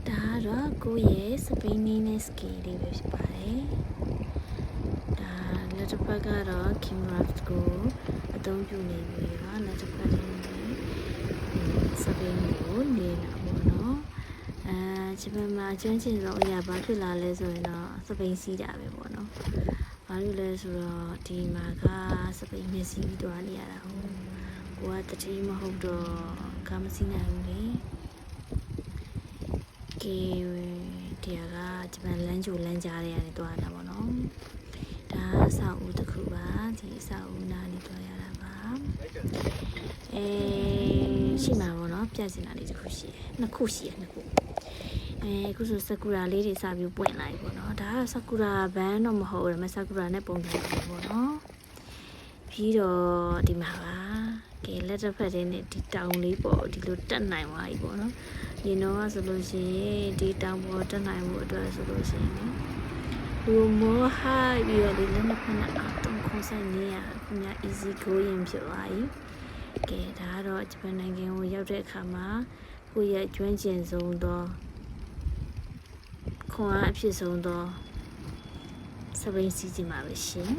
ဒါကတော့ကိုရဲ့စပိန်နီးနဲ့စကီလေးပဲဖြစ်ပါတယ်ဒါလက်တစ်ဖက်ကတော့ Kimraft ကိုအသုံးပြုနေပြီးတော့လက်တစ်ဖက်လေးစပိန်ကိုနေတာပေါ့နော်ဂျပန်မှာကျွမ်းကျင်ဆုံးအရာဘာဖြစ်လာလဲဆိုရင်တော့စပိန်စီးတာပဲပေါ့နော်ဘာလို့လဲဆိုတော့ဒီမှာကစပိန်နဲ့စီးပြီးသွားနေရတာဟုတ်ကိုကတတိမဟုတ်တော့ကားမစီးနိုင်ဘူးလေတရားကဂျပန်လမ်းကြိုလမ်းကြားတွေကနေသွားတာပေါ့နော်ဒါအဆောက်အဦတစ်ခုပါဒီအဆောက်အဦနားနေသွားရတာပါရှိမှာပေါ့နော်ပြချင်တာလေးတစ်ခုရှိတယ်နှစ်ခုရှိတယ်နှစ်ခုအခုဆိုဆာကူရာလေးတွေစပြီးပွင့်လာပြီပေါ့နော်ဒါကဆာကူရာဘန်းတော့မဟုတ်ဘူးဒါပေမဲ့ဆာကူရာနဲ့ပုံစံပေါ့နော်ပြီးတော့ဒီမှာပါကဲလက်တစ်ဖက်လေးနဲ့ဒီတောင်လေးပေါ့ဒီလိုတက်နိုင်သွားပြီပေါ့နော်ဒီတော့ဆိုလို့ရှိရင်ဒီတောင်ပေါ်တက်နိုင်မှုအတွက်ဆိုလို့ရှိရင်လူမောဟပြီးတော့ဒီလက်နှစ်ဖက်နဲ့အတုံးခွန်ဆိုင်နေရခုများ easy going ဖြစ်သွားပြီကဲဒါကတော့ဂျပန်နိုင်ငံကိုရောက်တဲ့အခါမှာကိုယ့်ရဲ့ကျွမ်းကျင်ဆုံးသောခွန်အားအဖြစ်ဆုံးသောစပိန်စီးစီမှာပဲရှင်